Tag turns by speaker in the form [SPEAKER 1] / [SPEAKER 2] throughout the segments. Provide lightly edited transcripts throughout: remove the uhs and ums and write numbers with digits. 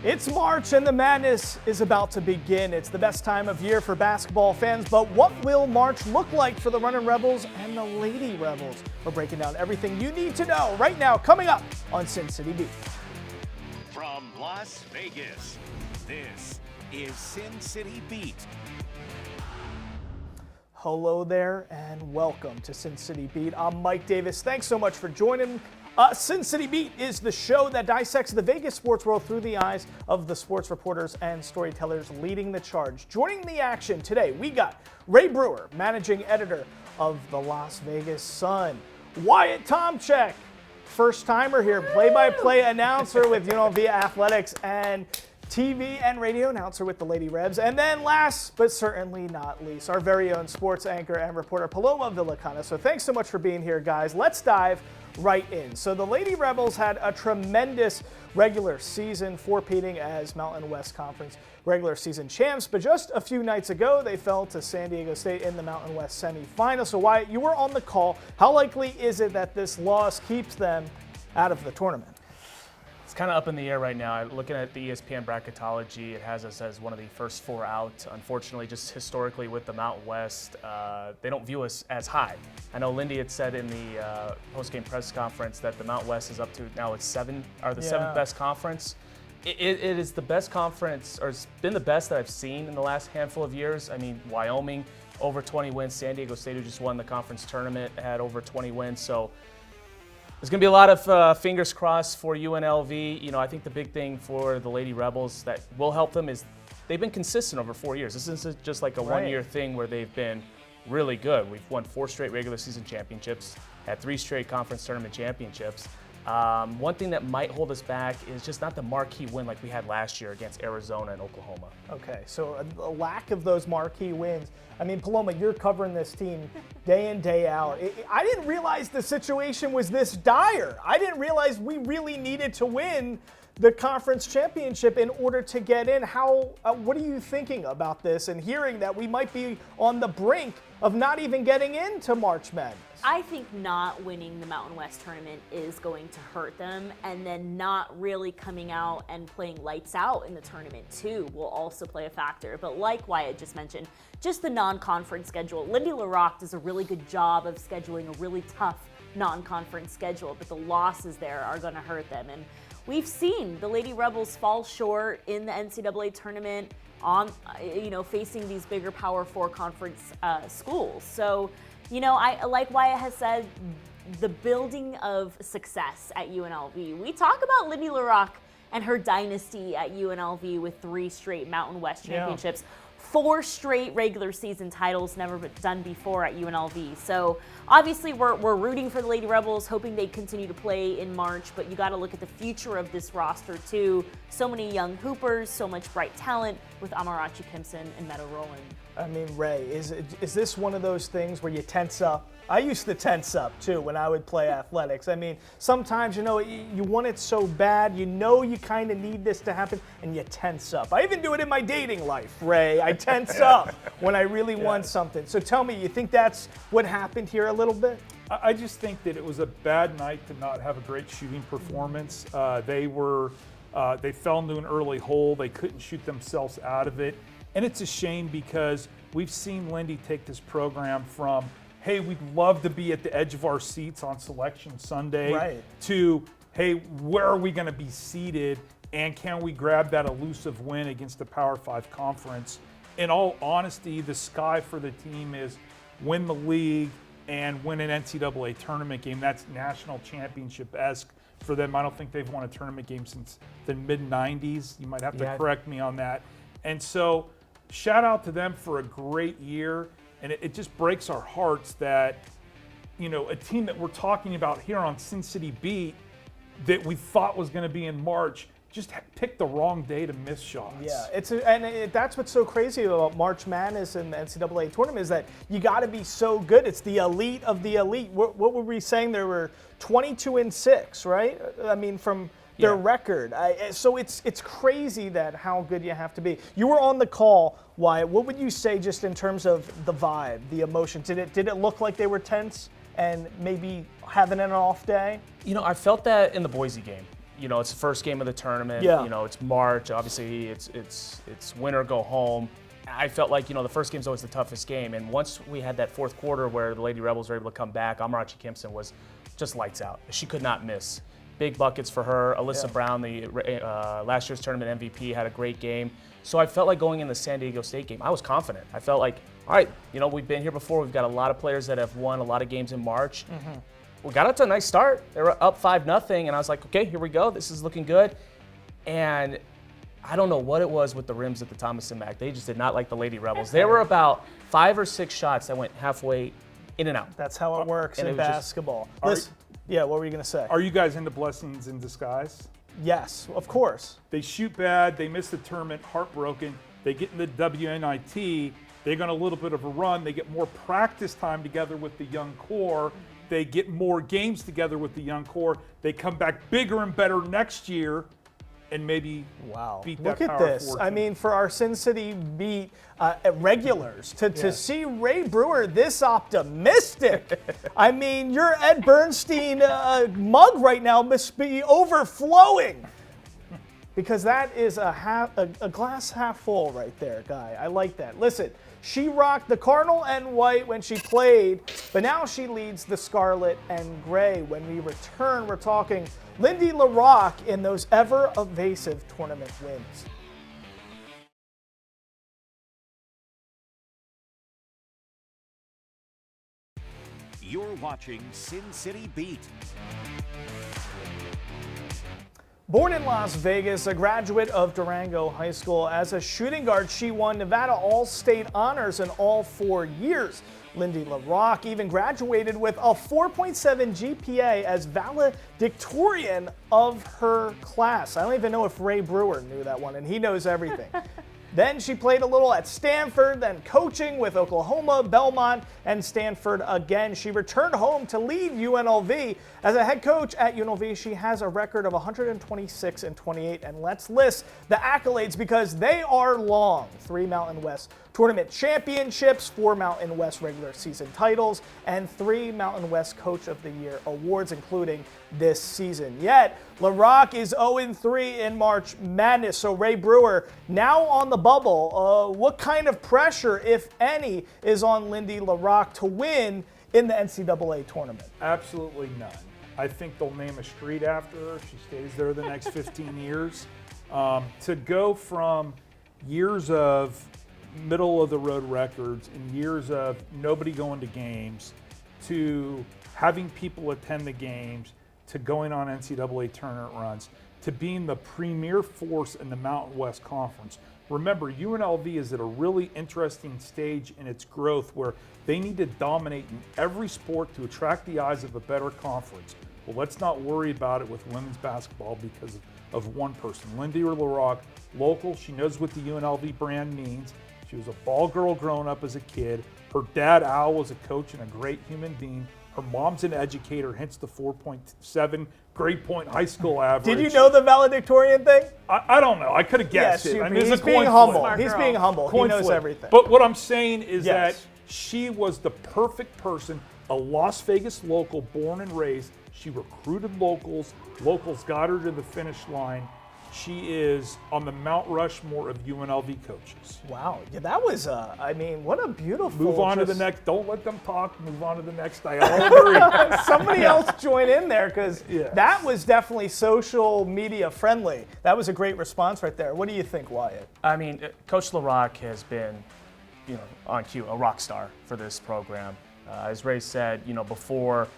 [SPEAKER 1] It's March and the madness is about to begin. It's the best time of year for basketball fans, but what will March look like for the Runnin Rebels and the Lady Rebels? We're breaking down everything you need to know right now, coming up on City Beat.
[SPEAKER 2] From Las Vegas, this is City Beat.
[SPEAKER 1] Hello there and welcome to City Beat. I'm Mike Davis. Thanks so much for joining. City Beat is the show that dissects the Vegas sports world through the eyes of the sports reporters and storytellers leading the charge. Joining the action today, we got Ray Brewer, managing editor of the Las Vegas Sun. Wyatt Tomchek, first-timer here, play-by-play announcer with UNLV Athletics and TV and radio announcer with the Lady Rebs. And then last but certainly not least, our very own sports anchor and reporter, Paloma Villacana. So thanks so much for being here, guys. Let's dive right in. So the Lady Rebels had a tremendous regular season, four-peating as Mountain West Conference regular season champs, but just a few nights ago, they fell to San Diego State in the Mountain West semifinal. So Wyatt, you were on the call. How likely is it that this loss keeps them out of the tournament?
[SPEAKER 3] It's kind of up in the air right now. Looking at the ESPN bracketology, it has us as one of the first four out. Unfortunately, just historically with the Mountain West, they don't view us as high. I know Lindy had said in the post-game press conference that the Mountain West is up to now it's seventh best conference. It is the best conference, or it's been the best that I've seen in the last handful of years. I mean, Wyoming over 20 wins, San Diego State, who just won the conference tournament, had over 20 wins. So there's going to be a lot of fingers crossed for UNLV. You know, I think the big thing for the Lady Rebels that will help them is they've been consistent over 4 years. This isn't just like a one-year thing where they've been really good. We've won 4 straight regular season championships, had 3 straight conference tournament championships. One thing that might hold us back is just not the marquee win like we had last year against Arizona and Oklahoma.
[SPEAKER 1] Okay, so a lack of those marquee wins. I mean, Paloma, you're covering this team day in, day out. I didn't realize the situation was this dire. I didn't realize we really needed to win the conference championship in order to get in. What are you thinking about this and hearing that we might be on the brink of not even getting into March Madness?
[SPEAKER 4] I think not winning the Mountain West tournament is going to hurt them, and then not really coming out and playing lights out in the tournament too will also play a factor. But like Wyatt just mentioned, just the non-conference schedule. Lindy LaRocque does a really good job of scheduling a really tough non-conference schedule, but the losses there are going to hurt them. And we've seen the Lady Rebels fall short in the NCAA tournament on, facing these bigger Power 4 conference schools. So, I like Wyatt has said, the building of success at UNLV. We talk about Lindy LaRocque and her dynasty at UNLV with 3 straight Mountain West championships. Yeah. 4 straight regular season titles, never done before at UNLV. So obviously we're rooting for the Lady Rebels, hoping they continue to play in March, but you got to look at the future of this roster too. So many young hoopers, so much bright talent with Amarachi Kimpson and Meadow Rowland.
[SPEAKER 1] I mean, Ray, is this one of those things where you tense up? I used to tense up too when I would play athletics. I mean, sometimes, you want it so bad, you kind of need this to happen, and you tense up. I even do it in my dating life, Ray. I tense up when I really want something. So tell me, you think that's what happened here a little bit?
[SPEAKER 5] I just think that it was a bad night to not have a great shooting performance. They fell into an early hole. They couldn't shoot themselves out of it. And it's a shame because we've seen Lindy take this program from, hey, we'd love to be at the edge of our seats on Selection Sunday, to, hey, where are we going to be seated, and can we grab that elusive win against the Power 5 conference? In all honesty, the sky for the team is win the league and win an NCAA tournament game. That's national championship-esque for them. I don't think they've won a tournament game since the mid-'90s. You might have to correct me on that. And so shout out to them for a great year. And it just breaks our hearts that, a team that we're talking about here on City Beat that we thought was going to be in March just picked the wrong day to miss shots.
[SPEAKER 1] Yeah, that's what's so crazy about March Madness and the NCAA tournament is that you got to be so good. It's the elite of the elite. What were we saying? There were 22-6, right? I mean, from their record. So it's crazy that how good you have to be. You were on the call, Wyatt. What would you say just in terms of the vibe, the emotion? Did it look like they were tense and maybe having an off day?
[SPEAKER 3] I felt that in the Boise game. you know, it's the first game of the tournament.
[SPEAKER 1] Yeah.
[SPEAKER 3] You know, it's March. Obviously, it's win or go home. I felt like, you know, the first game's always the toughest game. And once we had that fourth quarter where the Lady Rebels were able to come back, Amarachi Kimpson was just lights out. She could not miss. Big buckets for her. Alyssa Brown, the last year's tournament MVP, had a great game. So I felt like going in the San Diego State game, I was confident. I felt like, all right, you know, we've been here before. We've got a lot of players that have won a lot of games in March. We got out to a nice start. They were up 5-0, and I was like, okay, here we go. This is looking good. And I don't know what it was with the rims at the Thomas & Mack. They just did not like the Lady Rebels. There were about 5 or 6 shots that went halfway in and out.
[SPEAKER 1] That's how it works
[SPEAKER 3] And
[SPEAKER 1] in
[SPEAKER 3] it was just-
[SPEAKER 1] basketball. Listen, yeah, what were you going to say?
[SPEAKER 5] Are you guys into blessings in disguise?
[SPEAKER 1] Yes, of course.
[SPEAKER 5] They shoot bad, they miss the tournament, heartbroken. They get in the WNIT, they go on a little bit of a run, they get more practice time together with the young core, they get more games together with the young core, they come back bigger and better next year and maybe beat that
[SPEAKER 1] Look at
[SPEAKER 5] Power
[SPEAKER 1] this.
[SPEAKER 5] 4
[SPEAKER 1] I
[SPEAKER 5] team.
[SPEAKER 1] mean, for our Sin City Beat regulars, to see Ray Brewer this optimistic. I mean, your Ed Bernstein mug right now must be overflowing. Because that is a glass half full right there, Guy. I like that. Listen, she rocked the Cardinal and white when she played, but now she leads the Scarlet and Gray. When we return, we're talking Lindy LaRocque in those ever-evasive tournament wins.
[SPEAKER 2] You're watching Sin City Beat.
[SPEAKER 1] Born in Las Vegas, a graduate of Durango High School, as a shooting guard, she won Nevada All-State honors in all 4 years. Lindy LaRocque even graduated with a 4.7 GPA as valedictorian of her class. I don't even know if Ray Brewer knew that one, and he knows everything. Then she played a little at Stanford, then coaching with Oklahoma, Belmont, and Stanford again. She returned home to lead UNLV. As a head coach at UNLV, she has a record of 126-28. And let's list the accolades because they are long. 3 Mountain West Tournament championships, 4 Mountain West regular season titles, and 3 Mountain West Coach of the Year awards, including this season. Yet, LaRocque is 0-3 in March Madness. So Ray Brewer, now on the bubble, what kind of pressure, if any, is on Lindy LaRocque to win in the NCAA tournament?
[SPEAKER 5] Absolutely none. I think they'll name a street after her if she stays there the next 15 years. To go from years of middle-of-the-road records and years of nobody going to games to having people attend the games to going on NCAA tournament runs to being the premier force in the Mountain West Conference. Remember, UNLV is at a really interesting stage in its growth where they need to dominate in every sport to attract the eyes of a better conference. Well, let's not worry about it with women's basketball because of one person. Lindy LaRocque, local, she knows what the UNLV brand means. She was a ball girl growing up as a kid. Her dad, Al, was a coach and a great human being. Her mom's an educator, hence the 4.7 grade point high school average.
[SPEAKER 1] Did you know the valedictorian thing?
[SPEAKER 5] I don't know. I could have guessed it. I mean,
[SPEAKER 1] he's
[SPEAKER 5] it's a
[SPEAKER 1] being
[SPEAKER 5] coin
[SPEAKER 1] humble.
[SPEAKER 5] flip.
[SPEAKER 1] He's being humble. He
[SPEAKER 5] Coin
[SPEAKER 1] knows
[SPEAKER 5] flip.
[SPEAKER 1] everything.
[SPEAKER 5] But what I'm saying is
[SPEAKER 1] Yes.
[SPEAKER 5] that she was the perfect person, a Las Vegas local, born and raised. She recruited locals. Locals got her to the finish line. She is on the Mount Rushmore of UNLV coaches.
[SPEAKER 1] Wow, yeah, that was, I mean, what a beautiful.
[SPEAKER 5] Move on to the next. Don't let them talk. Move on to the next. I all agree.
[SPEAKER 1] Somebody else join in there because
[SPEAKER 5] Yes.
[SPEAKER 1] that was definitely social media friendly. That was a great response right there. What do you think, Wyatt?
[SPEAKER 3] I mean, Coach LaRocque has been, you know, on cue, a rock star for this program. As Ray said, you know, before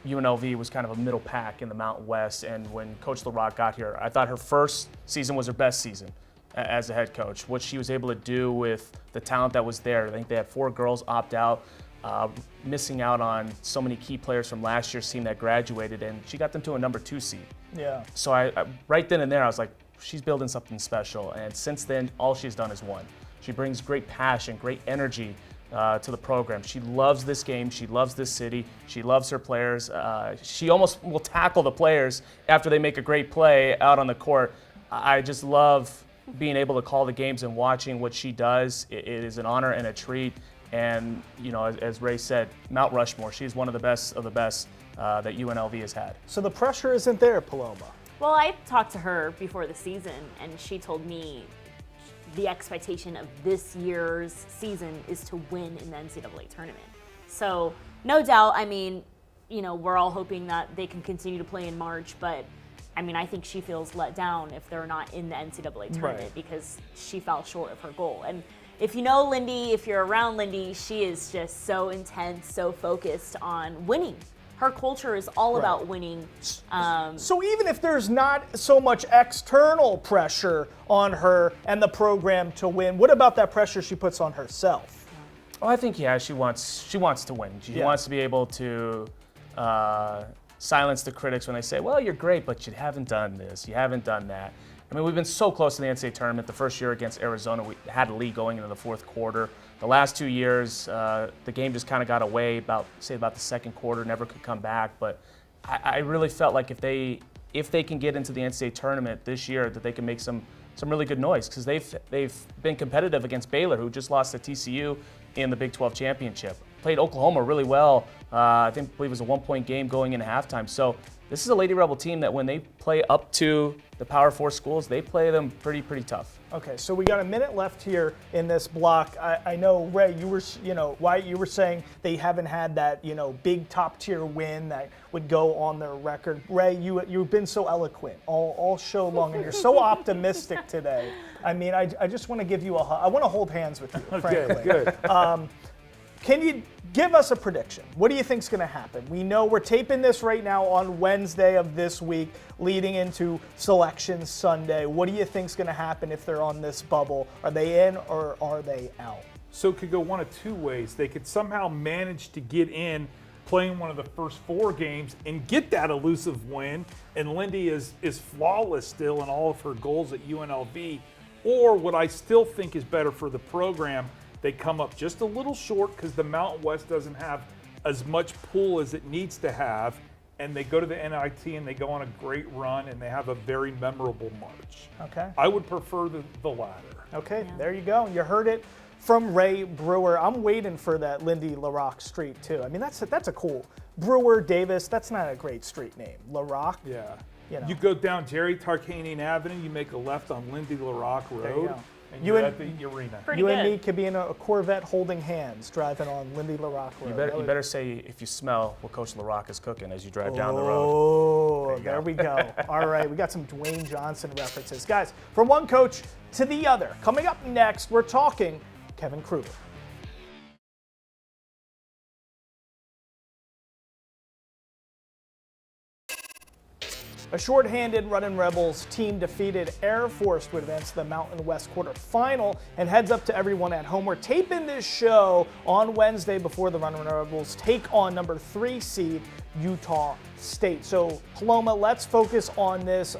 [SPEAKER 3] UNLV was kind of a middle pack in the Mountain West, and when Coach LaRocque got here, I thought her first season was her best season as a head coach. What she was able to do with the talent that was there, I think they had 4 girls opt out, missing out on so many key players from last year's team that graduated, and she got them to a number 2 seed.
[SPEAKER 1] Yeah.
[SPEAKER 3] So I right then and there, I was like, she's building something special, and since then, all she's done is won. She brings great passion, great energy to the program. She loves this game. She loves this city. She loves her players. She almost will tackle the players after they make a great play out on the court. I just love being able to call the games and watching what she does. It is an honor and a treat. And, you know, as Ray said, Mount Rushmore, she's one of the best that UNLV has had.
[SPEAKER 1] So the pressure isn't there, Paloma.
[SPEAKER 4] Well, I talked to her before the season, and she told me the expectation of this year's season is to win in the NCAA tournament. So, no doubt, I mean, we're all hoping that they can continue to play in March, but I mean, I think she feels let down if they're not in the NCAA tournament because she fell short of her goal. And if you know Lindy, if you're around Lindy, she is just so intense, so focused on winning. Her culture is all about winning.
[SPEAKER 1] So even if there's not so much external pressure on her and the program to win, what about that pressure she puts on herself?
[SPEAKER 3] Well, I think, she wants to win. She wants to be able to silence the critics when they say, well, you're great, but you haven't done this, you haven't done that. I mean, we've been so close to the NCAA tournament. The first year against Arizona, we had a lead going into the fourth quarter. The last 2 years, the game just kind of got away about the second quarter, never could come back. But I really felt like if they can get into the NCAA tournament this year, that they can make some really good noise because they've been competitive against Baylor, who just lost to TCU in the Big 12 championship. Played Oklahoma really well. I believe it was a 1-point game going into halftime. So this is a Lady Rebel team that when they play up to the Power 4 schools, they play them pretty tough.
[SPEAKER 1] Okay, so we got a minute left here in this block. I know, Ray, Wyatt, you were saying they haven't had that, big top tier win that would go on their record. Ray, you've been so eloquent all show long, and you're so optimistic today. I mean, I just want to give you a hug. I want to hold hands with you, frankly.
[SPEAKER 5] Okay, good.
[SPEAKER 1] Can you give us a prediction? What do you think's going to happen? We know we're taping this right now on Wednesday of this week, leading into Selection Sunday. What do you think's going to happen if they're on this bubble? Are they in or are they out?
[SPEAKER 5] So it could go one of two ways. They could somehow manage to get in playing one of the first 4 games and get that elusive win, and Lindy is flawless still in all of her goals at UNLV. Or what I still think is better for the program, they come up just a little short because the Mountain West doesn't have as much pull as it needs to have, and they go to the NIT and they go on a great run and they have a very memorable March.
[SPEAKER 1] Okay.
[SPEAKER 5] I would prefer the latter.
[SPEAKER 1] Okay, There you go. You heard it from Ray Brewer. I'm waiting for that Lindy LaRock Street too. I mean, that's a cool Brewer Davis. That's not a great street name. LaRock.
[SPEAKER 5] Yeah.
[SPEAKER 1] You
[SPEAKER 5] go down Jerry Tarkanian Avenue, you make a left on Lindy LaRock Road.
[SPEAKER 1] There you go.
[SPEAKER 5] And you're at the arena.
[SPEAKER 1] You and me could be in a Corvette holding hands driving on Lindy LaRock Road.
[SPEAKER 3] You better say if you smell what Coach LaRock is cooking as you drive down the road.
[SPEAKER 1] Oh, there we go. All right, we got some Dwayne Johnson references. Guys, from one coach to the other. Coming up next, we're talking Kevin Kruger. A shorthanded Runnin Rebels team defeated Air Force to advance to the Mountain West quarterfinal and heads up to everyone at home. We're taping this show on Wednesday before the Runnin Rebels take on number 3 seed Utah State. So, Paloma, let's focus on this.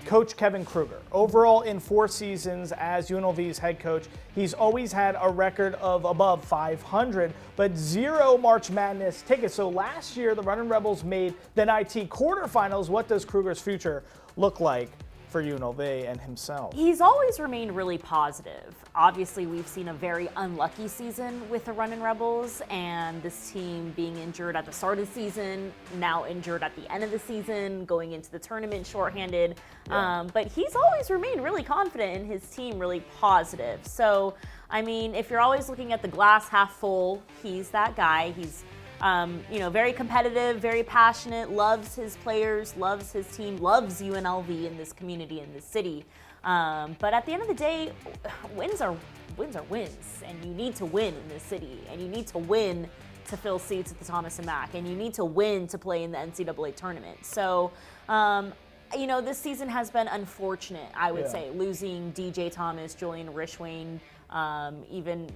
[SPEAKER 1] Coach Kevin Kruger. Overall, in 4 seasons as UNLV's head coach, he's always had a record of above 500, but 0 March Madness tickets. So last year, the Runnin Rebels made the NIT quarterfinals. What does Kruger's future look like for UNLV and himself?
[SPEAKER 4] He's always remained really positive. Obviously, we've seen a very unlucky season with the Runnin Rebels, and this team being injured at the start of the season, now injured at the end of the season, going into the tournament shorthanded.
[SPEAKER 1] Yeah.
[SPEAKER 4] But he's always remained really confident in his team, really positive. So, I mean, if you're always looking at the glass half full, he's that guy. He's very competitive, very passionate, loves his players, loves his team, loves UNLV in this community, in this city. But at the end of the day, wins are wins, and you need to win in this city, and you need to win to fill seats at the Thomas and Mack, and you need to win to play in the NCAA tournament. So, this season has been unfortunate, I would say, losing DJ Thomas, Julian Rishwain, even,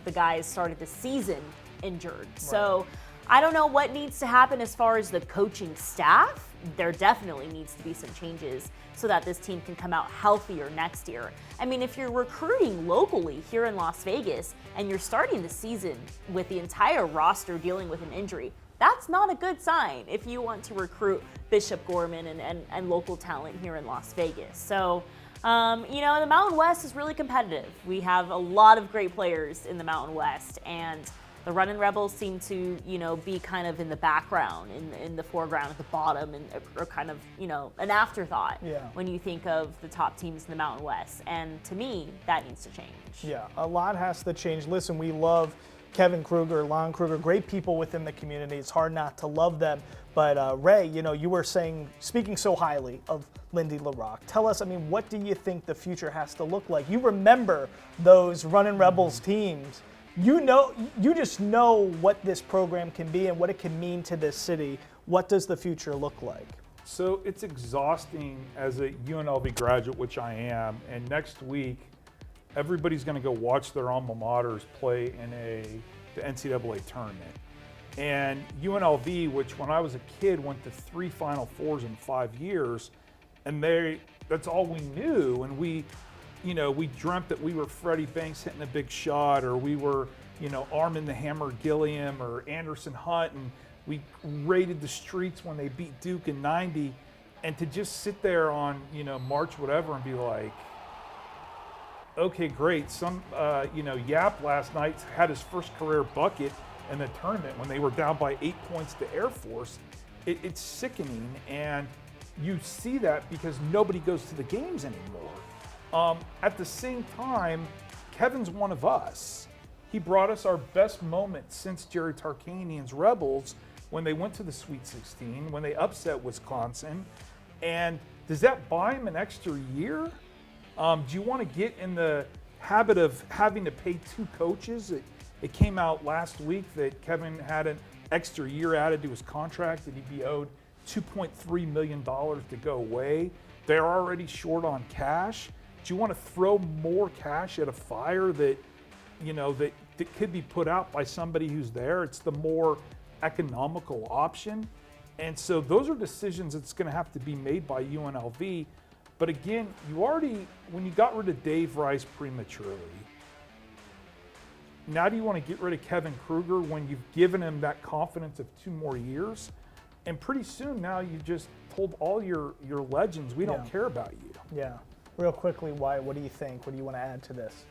[SPEAKER 4] the guys started the season injured. Right. So I don't know what needs to happen as far as the coaching staff. There definitely needs to be some changes so that this team can come out healthier next year. I mean, if you're recruiting locally here in Las Vegas and you're starting the season with the entire roster dealing with an injury, that's not a good sign if you want to recruit Bishop Gorman and local talent here in Las Vegas. So, the Mountain West is really competitive. We have a lot of great players in the Mountain West, and The Runnin Rebels seem to, be kind of in the background, in the foreground at the bottom, and are kind of, an afterthought when you think of the top teams in the Mountain West. And to me, that needs to change.
[SPEAKER 1] Yeah, a lot has to change. Listen, we love Kevin Kruger, Lon Kruger, great people within the community. It's hard not to love them. But Ray, you were speaking so highly of Lindy LaRock. Tell us, what do you think the future has to look like? You remember those Runnin Rebels teams. You just know what this program can be and what it can mean to this city. What does the future look like?
[SPEAKER 5] So it's exhausting as a UNLV graduate, which I am, and next week, everybody's going to go watch their alma maters play in the NCAA tournament. And UNLV, which when I was a kid went to 3 Final Fours in 5 years, and that's all we knew. And we dreamt that we were Freddie Banks hitting a big shot, or we were, Armin the Hammer Gilliam or Anderson Hunt, and we raided the streets when they beat Duke in '90. And to just sit there on, March whatever and be like, okay, great. Yap last night had his first career bucket in the tournament when they were down by 8 points to Air Force. It's sickening, and you see that because nobody goes to the games anymore. At the same time, Kevin's one of us. He brought us our best moment since Jerry Tarkanian's Rebels when they went to the Sweet 16, when they upset Wisconsin. And does that buy him an extra year? Do you want to get in the habit of having to pay 2 coaches? It came out last week that Kevin had an extra year added to his contract, that he'd be owed $2.3 million to go away. They're already short on cash. Do you want to throw more cash at a fire that could be put out by somebody who's there? It's the more economical option. And so those are decisions that's going to have to be made by UNLV. But again, when you got rid of Dave Rice prematurely, now do you want to get rid of Kevin Kruger when you've given him that confidence of 2 more years? And pretty soon now you just told all your legends, we don't care about you.
[SPEAKER 1] Yeah. Real quickly, Wyatt, what do you think? What do you want to add to this?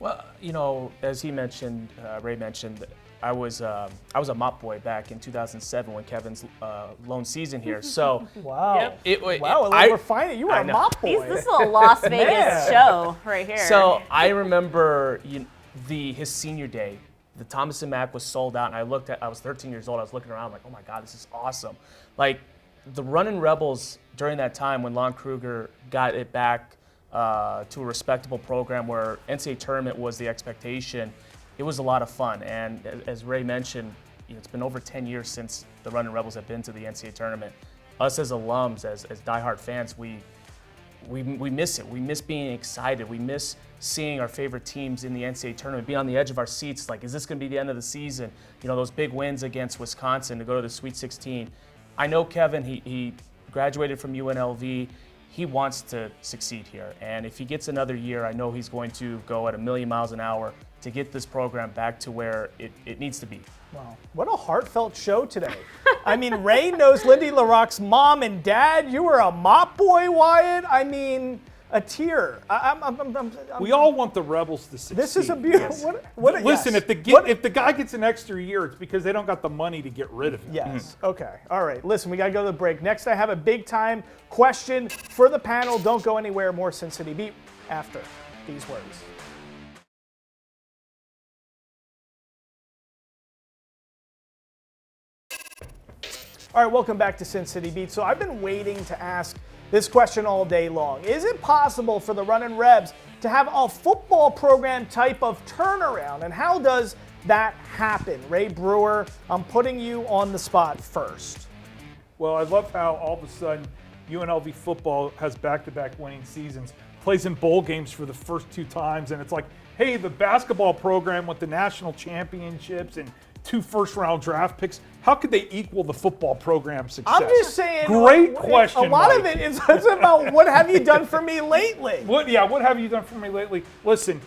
[SPEAKER 3] Well, as he mentioned, Ray mentioned, I was a mop boy back in 2007 when Kevin's lone season here. So
[SPEAKER 1] wow,
[SPEAKER 3] we're
[SPEAKER 1] finding you were a mop boy.
[SPEAKER 4] This is a Las Vegas show right here.
[SPEAKER 3] So I remember his senior day. The Thomas and Mack was sold out, and I was 13 years old. I was looking around like, oh my God, this is awesome. Like the Runnin Rebels during that time when Lon Kruger got it back to a respectable program where NCAA tournament was the expectation. It was a lot of fun, and as Ray mentioned, it's been over 10 years since the Runnin Rebels have been to the NCAA tournament. Us as alums, as diehard fans, we miss it. We miss being excited. We miss seeing our favorite teams in the NCAA tournament, be on the edge of our seats. Like, is this going to be the end of the season? Those big wins against Wisconsin to go to the Sweet 16. I know Kevin. He graduated from UNLV. He wants to succeed here, and if he gets another year, I know he's going to go at 1,000,000 miles an hour to get this program back to where it needs to be.
[SPEAKER 1] Wow, what a heartfelt show today. Ray knows Lindy LaRock's mom and dad. You were a mop boy, Wyatt. A tear.
[SPEAKER 5] We all want the Rebels to succeed.
[SPEAKER 1] This is a beautiful.
[SPEAKER 5] Yes. Listen, if the guy gets an extra year, it's because they don't got the money to get rid of him.
[SPEAKER 1] Yes. Okay. All right. Listen, we got to go to the break. Next, I have a big time question for the panel. Don't go anywhere. More Sin City Beat after these words. All right, welcome back to Sin City Beat. So I've been waiting to ask this question all day long. Is it possible for the Runnin Rebs to have a football program type of turnaround? And how does that happen? Ray Brewer, I'm putting you on the spot first.
[SPEAKER 5] Well, I love how all of a sudden UNLV football has back-to-back winning seasons, plays in bowl games for the first 2 times, and it's like, hey, the basketball program with the national championships and 2 first-round draft picks, how could they equal the football program success?
[SPEAKER 1] I'm just saying.
[SPEAKER 5] Great question,
[SPEAKER 1] A lot
[SPEAKER 5] Mike.
[SPEAKER 1] of it is about what have you done for me lately?
[SPEAKER 5] What have you done for me lately? Listen,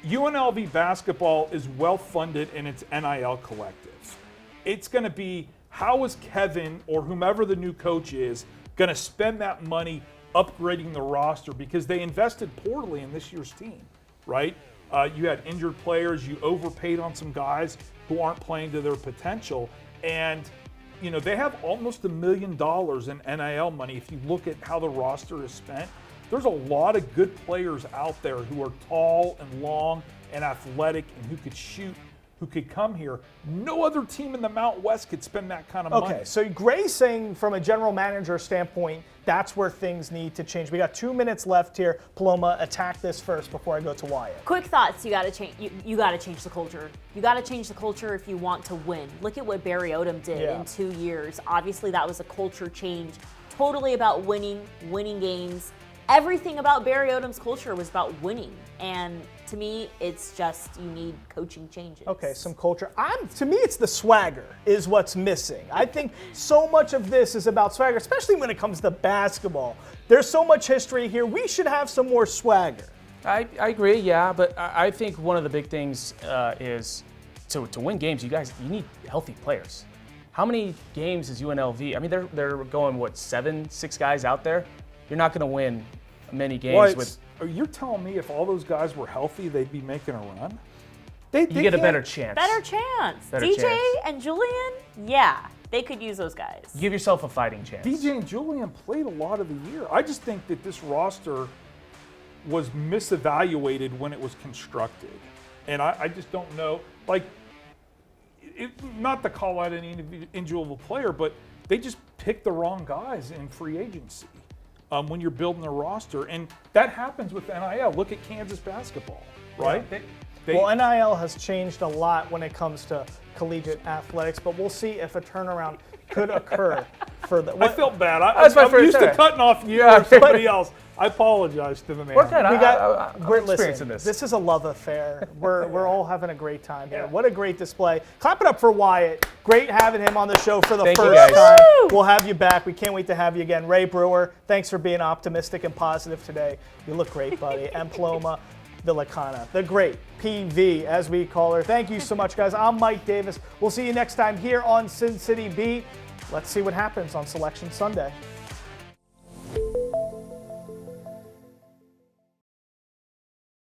[SPEAKER 5] UNLV basketball is well-funded in its NIL collective. It's going to be, how is Kevin or whomever the new coach is going to spend that money upgrading the roster, because they invested poorly in this year's team, right? You had injured players, you overpaid on some guys. who aren't playing to their potential. And, you know, they have almost $1 million in NIL money. If you look at how the roster is spent, there's a lot of good players out there who are tall and long and athletic and who could shoot, who could come here. No other team in the Mountain West could spend that kind of money.
[SPEAKER 1] Okay, so Gray's saying from a general manager standpoint, that's where things need to change. We got 2 minutes left here. Paloma, attack this first before I go to Wyatt.
[SPEAKER 4] Quick thoughts. You got to change. You got to change the culture. You got to change the culture if you want to win. Look at what Barry Odom did in 2 years. Obviously, that was a culture change. Totally about winning games. Everything about Barry Odom's culture was about winning. And to me, it's just you need coaching changes.
[SPEAKER 1] Okay, some culture. To me, it's the swagger is what's missing. I think so much of this is about swagger, especially when it comes to basketball. There's so much history here. We should have some more swagger.
[SPEAKER 3] I agree, yeah, but I think one of the big things is to win games, you need healthy players. How many games is UNLV? I mean, they're going, 6 guys out there? You're not going to win many games with.
[SPEAKER 5] You're telling me if all those guys were healthy, they'd be making a run?
[SPEAKER 3] You get a better chance.
[SPEAKER 4] Better chance.
[SPEAKER 3] Better
[SPEAKER 4] DJ
[SPEAKER 3] chance.
[SPEAKER 4] and Julian, yeah, they could use those guys.
[SPEAKER 3] Give yourself a fighting chance.
[SPEAKER 5] DJ and Julian played a lot of the year. I just think that this roster was misevaluated when it was constructed. And I just don't know, not to call out any individual player, but they just picked the wrong guys in free agency. When you're building a roster. And that happens with NIL. Look at Kansas basketball, right?
[SPEAKER 1] Yeah. Well, NIL has changed a lot when it comes to collegiate athletics, but we'll see if a turnaround could occur for the.
[SPEAKER 5] I felt bad.
[SPEAKER 3] That's my
[SPEAKER 5] I'm
[SPEAKER 3] first
[SPEAKER 5] used to
[SPEAKER 3] time.
[SPEAKER 5] cutting off you or somebody else. I apologize to the man.
[SPEAKER 3] We're good.
[SPEAKER 1] We're
[SPEAKER 3] experiencing
[SPEAKER 1] listening.
[SPEAKER 3] this.
[SPEAKER 1] This is a love affair. We're all having a great time here. What a great display. Clap it up for Wyatt. Great having him on the show for the
[SPEAKER 3] Thank you,
[SPEAKER 1] first
[SPEAKER 3] guys.
[SPEAKER 1] time. We'll have you back. We can't wait to have you again. Ray Brewer, thanks for being optimistic and positive today. You look great, buddy. And Paloma Villicana, the great PV, as we call her. Thank you so much, guys. I'm Mike Davis. We'll see you next time here on Sin City Beat. Let's see what happens on Selection Sunday.